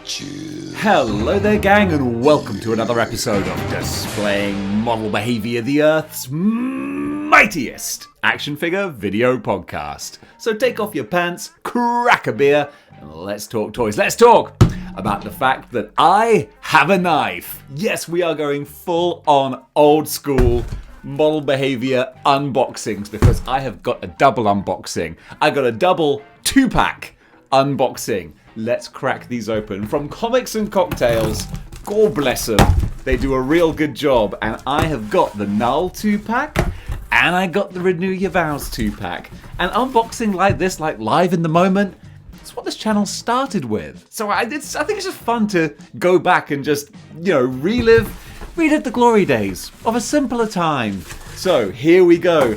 Pikachu. Hello there, gang, and welcome to another episode of Displaying Model Behaviour, the Earth's mightiest action figure video podcast. So take off your pants, crack a beer, and let's talk toys. Let's talk about the fact that I have a knife. Yes, we are going full on old school Model Behaviour unboxings because I have got a double unboxing. I got a double 2-pack unboxing. Let's crack these open. From Comics and Cocktails, God bless them, they do a real good job. And I have got the Knull 2-pack, and I got the Renew Your Vows 2-pack. And unboxing like this, like live in the moment, it's what this channel started with. So I think it's just fun to go back and just, relive the glory days of a simpler time. So here we go.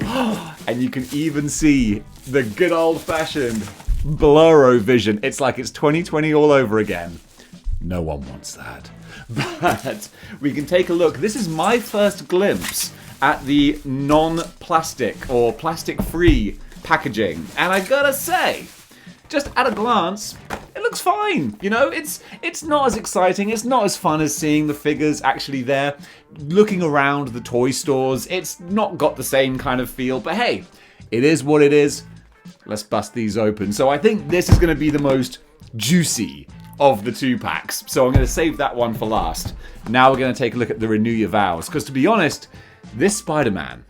And you can even see the good old-fashioned blurro vision. It's like it's 2020 all over again. No one wants that. But we can take a look. This is my first glimpse at the non-plastic or plastic-free packaging. And I gotta say, just at a glance, it looks fine. It's not as exciting. It's not as fun as seeing the figures actually there. Looking around the toy stores, it's not got the same kind of feel. But hey, it is what it is. Let's bust these open. So I think this is going to be the most juicy of the 2-packs. So I'm going to save that one for last. Now we're going to take a look at the Renew Your Vows. Because to be honest, this Spider-Man,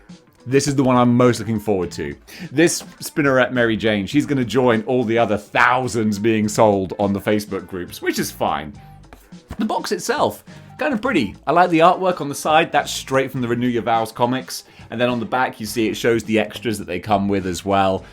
this is the one I'm most looking forward to. This Spinneret Mary Jane, she's going to join all the other thousands being sold on the Facebook groups, which is fine. The box itself, kind of pretty. I like the artwork on the side. That's straight from the Renew Your Vows comics. And then on the back, you see it shows the extras that they come with as well.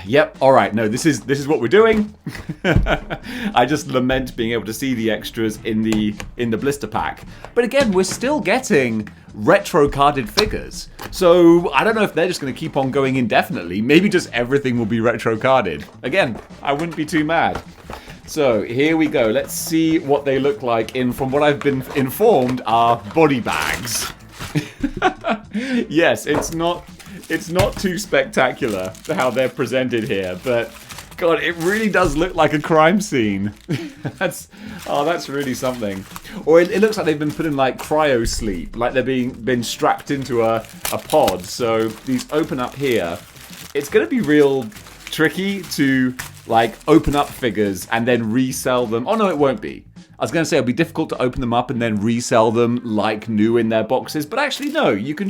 Yep, alright, no, this is what we're doing. I just lament being able to see the extras in the blister pack. But again, we're still getting retro carded figures. So I don't know if they're just going to keep on going indefinitely. Maybe just everything will be retro carded. Again, I wouldn't be too mad. So here we go. Let's see what they look like from what I've been informed are body bags. Yes, it's not too spectacular how they're presented here, but God, it really does look like a crime scene. That's really something. Or it looks like they've been put in like cryo sleep, like they're been strapped into a pod. So these open up here. It's going to be real tricky to like open up figures and then resell them. Oh no, it won't be. I was going to say it'll be difficult to open them up and then resell them like new in their boxes, but actually no, you can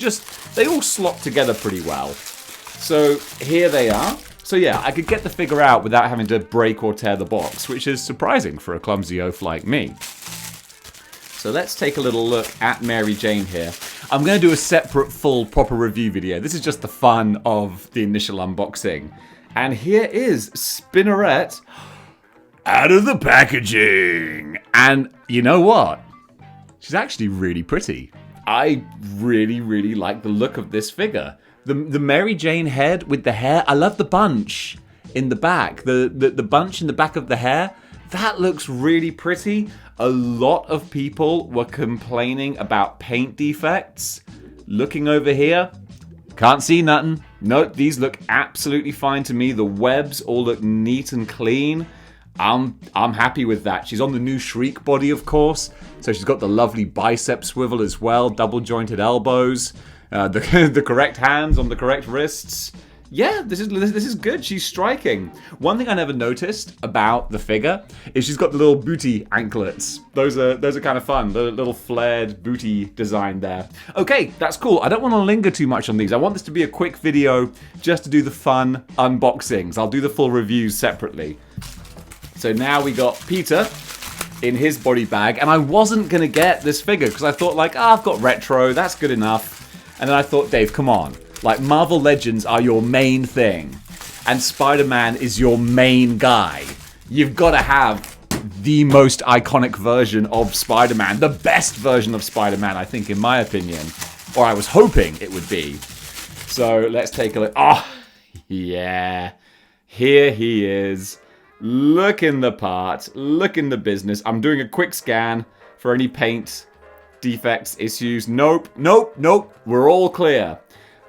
they all slot together pretty well. So here they are. So yeah, I could get the figure out without having to break or tear the box, which is surprising for a clumsy oaf like me. So let's take a little look at Mary Jane here. I'm going to do a separate full proper review video. This is just the fun of the initial unboxing. And here is Spinneret out of the packaging. And you know what? She's actually really pretty. I really, really like the look of this figure. The Mary Jane head with the hair. I love the bunch in the back. The bunch in the back of the hair. That looks really pretty. A lot of people were complaining about paint defects. Looking over here, can't see nothing. Nope, these look absolutely fine to me. The webs all look neat and clean. I'm happy with that. She's on the new Shriek body, of course. So she's got the lovely bicep swivel as well, double jointed elbows, the correct hands on the correct wrists. Yeah, this is good. She's striking. One thing I never noticed about the figure is she's got the little booty anklets. Those are kind of fun. The little flared booty design there. Okay, that's cool. I don't want to linger too much on these. I want this to be a quick video just to do the fun unboxings. I'll do the full reviews separately. So now we got Peter in his body bag, and I wasn't going to get this figure because I thought like, I've got retro, that's good enough. And then I thought, Dave, come on. Like, Marvel Legends are your main thing, and Spider-Man is your main guy. You've got to have the most iconic version of Spider-Man, the best version of Spider-Man, I think, in my opinion. Or I was hoping it would be. So let's take a look. Oh, yeah. Here he is. Looking the part, looking the business. I'm doing a quick scan for any paint defects, issues. Nope. We're all clear.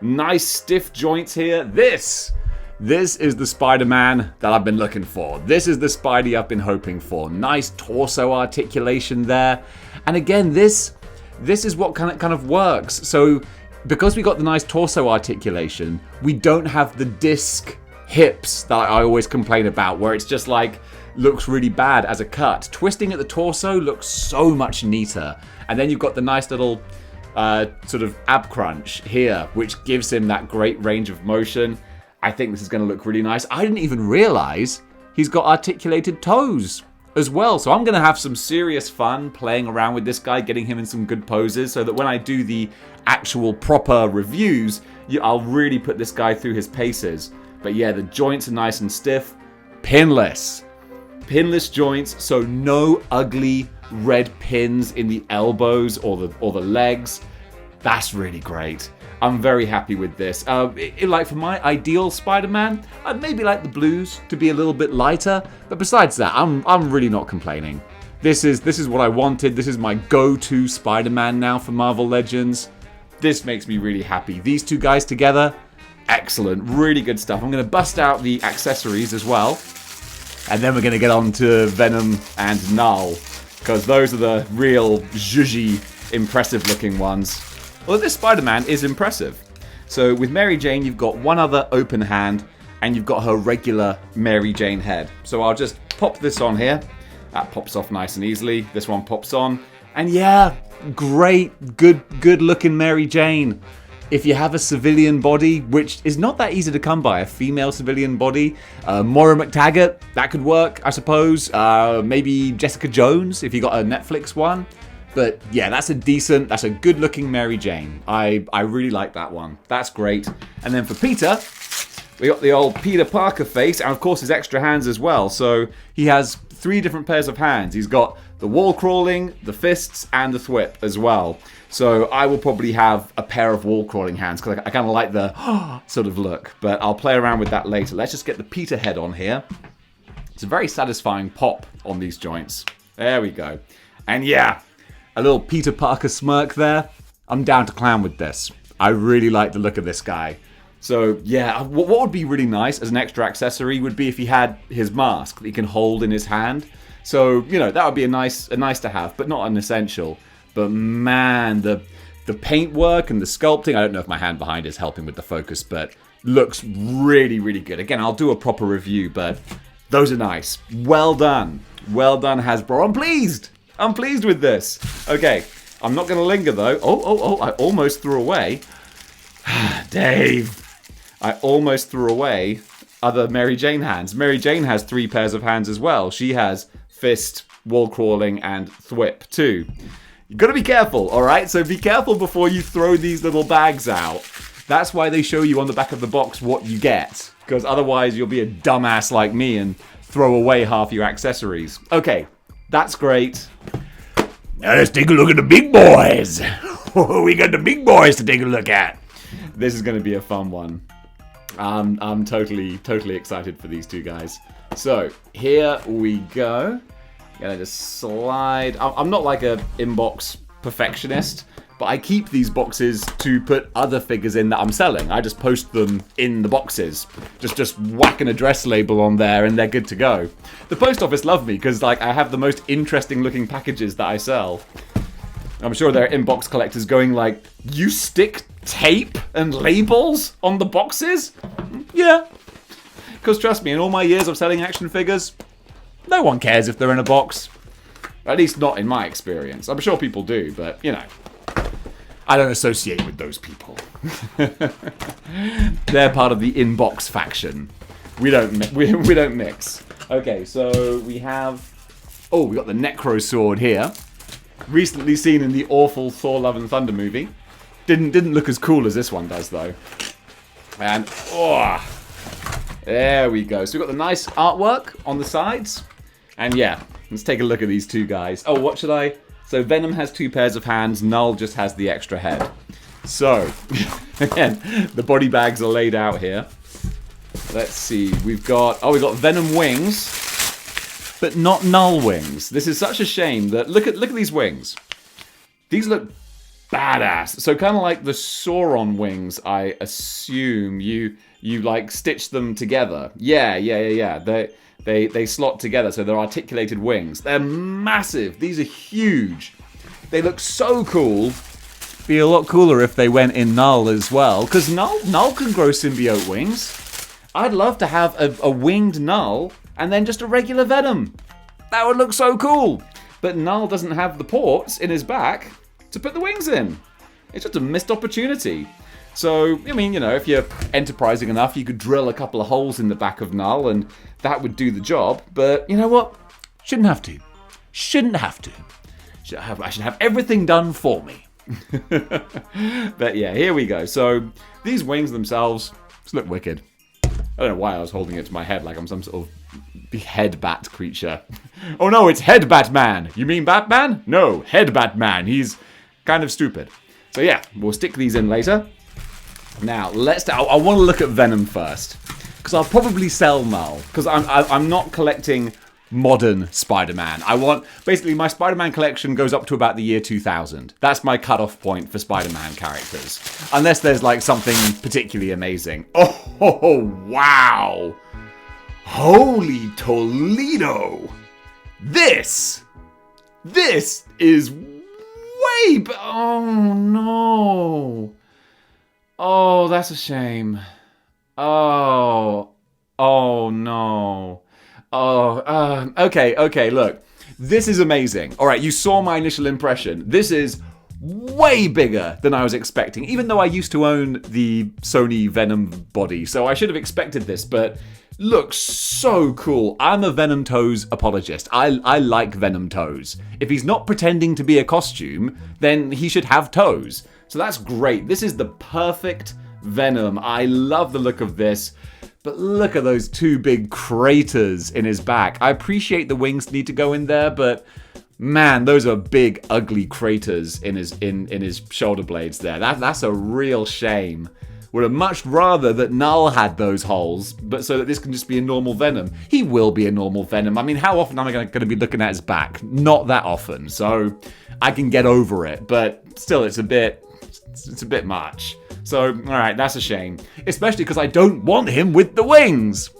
Nice stiff joints here. This This is the Spider-Man that I've been looking for. This is the Spidey I've been hoping for. Nice torso articulation there. And again, this is what kind of works. So because we got the nice torso articulation, we don't have the disc hips that I always complain about, where it's just like, looks really bad as a cut. Twisting at the torso looks so much neater. And then you've got the nice little sort of ab crunch here, which gives him that great range of motion. I think this is going to look really nice. I didn't even realize he's got articulated toes as well. So I'm going to have some serious fun playing around with this guy, getting him in some good poses, so that when I do the actual proper reviews, I'll really put this guy through his paces. But yeah, the joints are nice and stiff. Pinless. Pinless joints, so no ugly red pins in the elbows or the legs. That's really great. I'm very happy with this. Like for my ideal Spider-Man, I'd maybe like the blues to be a little bit lighter. But besides that, I'm really not complaining. This is what I wanted. This is my go-to Spider-Man now for Marvel Legends. This makes me really happy. These two guys together, excellent. Really good stuff. I'm going to bust out the accessories as well. And then we're going to get on to Venom and Knull, because those are the real zhuzhy, impressive-looking ones. Well, this Spider-Man is impressive. So with Mary Jane, you've got one other open hand, and you've got her regular Mary Jane head. So I'll just pop this on here. That pops off nice and easily. This one pops on. And yeah, great, good-looking Mary Jane. If you have a civilian body, which is not that easy to come by, a female civilian body, Moira McTaggart, that could work, I suppose. Maybe Jessica Jones, if you got a Netflix one. But yeah, that's a good-looking Mary Jane. I really like that one. That's great. And then for Peter, we got the old Peter Parker face, and of course his extra hands as well. So he has 3 different pairs of hands. He's got the wall crawling, the fists, and the thwip as well. So I will probably have a pair of wall crawling hands, because I kind of like the sort of look. But I'll play around with that later. Let's just get the Peter head on here. It's a very satisfying pop on these joints. There we go. And yeah, a little Peter Parker smirk there. I'm down to clown with this. I really like the look of this guy. So yeah, what would be really nice as an extra accessory would be if he had his mask that he can hold in his hand. So, you know, that would be a nice to have, but not an essential. But man, the paintwork and the sculpting, I don't know if my hand behind is helping with the focus, but looks really, really good. Again, I'll do a proper review, but those are nice. Well done. Well done, Hasbro. I'm pleased with this. Okay, I'm not going to linger though. Oh, I almost threw away. Dave. I almost threw away other Mary Jane hands. Mary Jane has 3 pairs of hands as well. She has fist, wall crawling, and thwip too. You've got to be careful, alright? So be careful before you throw these little bags out. That's why they show you on the back of the box what you get. Because otherwise you'll be a dumbass like me and throw away half your accessories. Okay, that's great. Now let's take a look at the big boys. We got the big boys to take a look at. This is going to be a fun one. I'm totally excited for these two guys. So, here we go. Gonna just slide. I'm not like a inbox perfectionist, but I keep these boxes to put other figures in that I'm selling. I just post them in the boxes. Just whack an address label on there and they're good to go. The post office love me because like I have the most interesting looking packages that I sell. I'm sure there are inbox collectors going like, you stick tape and labels on the boxes? Yeah. Because trust me, in all my years of selling action figures, no one cares if they're in a box. At least not in my experience. I'm sure people do, but, you know, I don't associate with those people. They're part of the inbox faction. We don't mix. Okay, so we have... Oh, we got the Necro Sword here. Recently seen in the awful Thor Love and Thunder movie. Didn't look as cool as this one does, though. And, oh, there we go. So we've got the nice artwork on the sides. And yeah, let's take a look at these two guys. Oh, what should I... So Venom has 2 pairs of hands. Knull just has the extra head. So, again, the body bags are laid out here. Let's see. We've got Venom wings, but not Knull wings. This is such a shame that... Look at these wings. These look badass. So kind of like the Sauron wings, I assume. You you like stitch them together. Yeah. They slot together, so they're articulated wings. They're massive. These are huge. They look so cool. Be a lot cooler if they went in Knull as well, because Knull can grow symbiote wings. I'd love to have a winged Knull and then just a regular Venom. That would look so cool. But Knull doesn't have the ports in his back to put the wings in. It's just a missed opportunity. So, I mean, you know, if you're enterprising enough, you could drill a couple of holes in the back of Knull and that would do the job. But you know what? Shouldn't have to. Shouldn't have to. I should have everything done for me. But yeah, here we go. So these wings themselves just look wicked. I don't know why I was holding it to my head like I'm some sort of head bat creature. Oh no, it's Head Batman. You mean Batman? No, Head Batman. He's kind of stupid. So yeah, we'll stick these in later. Now, I want to look at Venom first, because I'll probably sell Knull, because I'm not collecting modern Spider-Man. Basically, my Spider-Man collection goes up to about the year 2000. That's my cutoff point for Spider-Man characters, unless there's like something particularly amazing. Oh, wow! Holy Toledo! This is way... Oh, no. Oh, that's a shame. Oh no. Okay, look. This is amazing. All right, you saw my initial impression. This is way bigger than I was expecting, even though I used to own the Sony Venom body, so I should have expected this, but looks so cool. I'm a Venom Toes apologist. I like Venom Toes. If he's not pretending to be a costume, then he should have toes. So that's great. This is the perfect Venom. I love the look of this. But look at those two big craters in his back. I appreciate the wings need to go in there, but man, those are big, ugly craters in his shoulder blades there. That's a real shame. Would have much rather that Knull had those holes, but so that this can just be a normal Venom. He will be a normal Venom. I mean, how often am I going to be looking at his back? Not that often, so I can get over it. But still, it's a bit much. So, alright, that's a shame. Especially because I don't want him with the wings.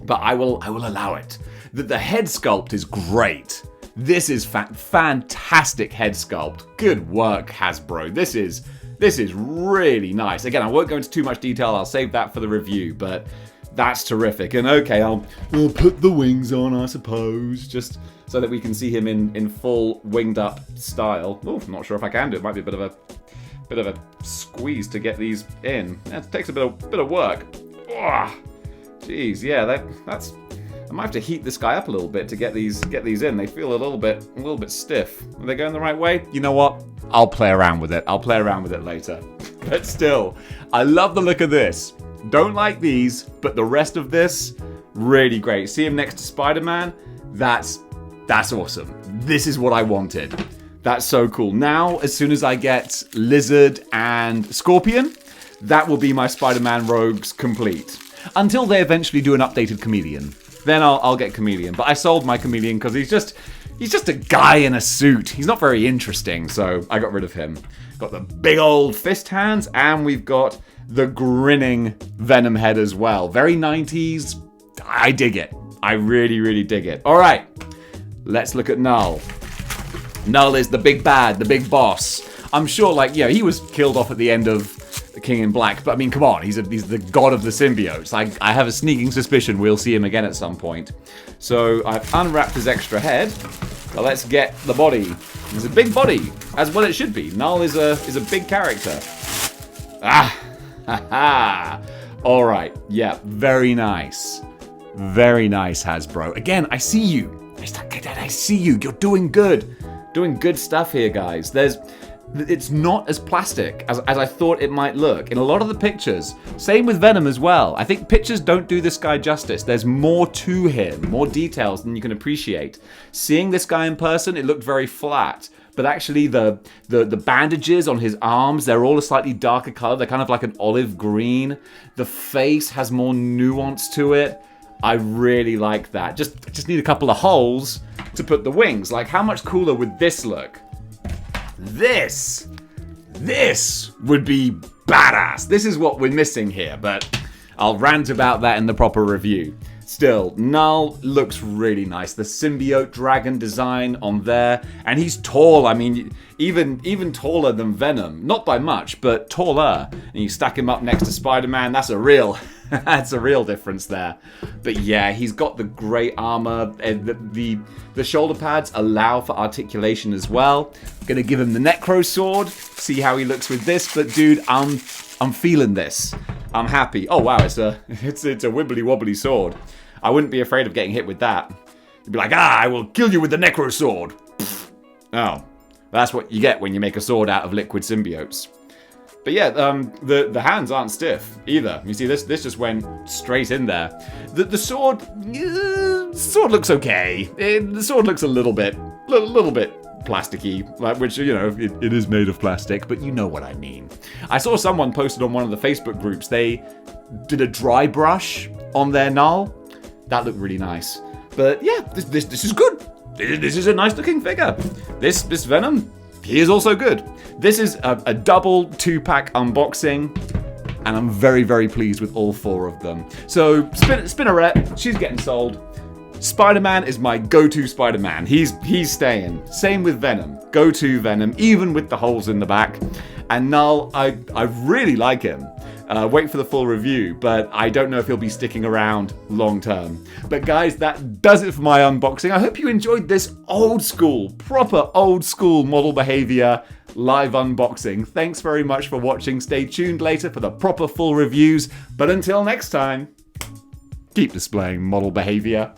But I will allow it. The head sculpt is great. This is fantastic head sculpt. Good work, Hasbro. This is really nice. Again, I won't go into too much detail. I'll save that for the review, but that's terrific. And okay, I'll put the wings on, I suppose, just so that we can see him in full winged up style. Oh, I'm not sure if I can do it. Might be a bit of a squeeze to get these in. It takes a bit of work. Oh, jeez, yeah, that's. I might have to heat this guy up a little bit to get these in. They feel a little bit stiff. Are they going the right way? You know what? I'll play around with it. I'll play around with it later. But still, I love the look of this. Don't like these, but the rest of this, really great. See him next to Spider-Man? That's awesome. This is what I wanted. That's so cool. Now, as soon as I get Lizard and Scorpion, that will be my Spider-Man rogues complete. Until they eventually do an updated Chameleon. Then I'll get Chameleon. But I sold my Chameleon because he's just a guy in a suit. He's not very interesting, so I got rid of him. Got the big old fist hands, and we've got the grinning Venom head as well. Very 90s. I dig it. I really, really dig it. All right, let's look at Knull. Knull is the big bad, the big boss. I'm sure, like, yeah, he was killed off at the end of The King in Black, but I mean, come on, he's the god of the symbiotes. I have a sneaking suspicion we'll see him again at some point. So I've unwrapped his extra head. Well, let's get the body. It's a big body, as well it should be. Knull is a big character. Ah, ha ha. All right, yeah, very nice. Very nice, Hasbro. Again, I see you. I see you. You're doing good. Doing good stuff here, guys. It's not as plastic as I thought it might look in a lot of the pictures. Same with Venom as well. I think pictures don't do this guy justice. There's more to him, more details than you can appreciate. Seeing this guy in person, it looked very flat. But actually the bandages on his arms, they're all a slightly darker color. They're kind of like an olive green. The face has more nuance to it. I really like that. Just need a couple of holes to put the wings. Like, how much cooler would this look? This would be badass. This is what we're missing here, but I'll rant about that in the proper review. Still, Knull looks really nice. The symbiote dragon design on there. And he's tall. I mean, even taller than Venom. Not by much, but taller. And you stack him up next to Spider-Man. That's a real difference there. But yeah, he's got the great armor. And the shoulder pads allow for articulation as well. I'm gonna give him the Necro sword. See how he looks with this. But dude, I'm feeling this. I'm happy. Oh wow, it's a wibbly wobbly sword. I wouldn't be afraid of getting hit with that. You'd be like, I will kill you with the Necro sword. Pfft. Oh, that's what you get when you make a sword out of liquid symbiotes. But yeah, the hands aren't stiff either. You see, this just went straight in there. The sword looks okay. The sword looks a little bit plasticky, which, you know, it is made of plastic, but you know what I mean. I saw someone posted on one of the Facebook groups, they did a dry brush on their Knull. That looked really nice. But yeah, this is good. This is a nice looking figure. This Venom, he is also good. This is a double 2-pack unboxing, and I'm very, very pleased with all 4 of them. So Spinneret, she's getting sold. Spider-Man is my go-to Spider-Man. He's staying. Same with Venom. Go-to Venom, even with the holes in the back. And Knull, I really like him. Wait for the full review, but I don't know if he'll be sticking around long term. But guys, that does it for my unboxing. I hope you enjoyed this old school, proper old school Model Behaviour live unboxing. Thanks very much for watching. Stay tuned later for the proper full reviews. But until next time, keep displaying Model Behaviour.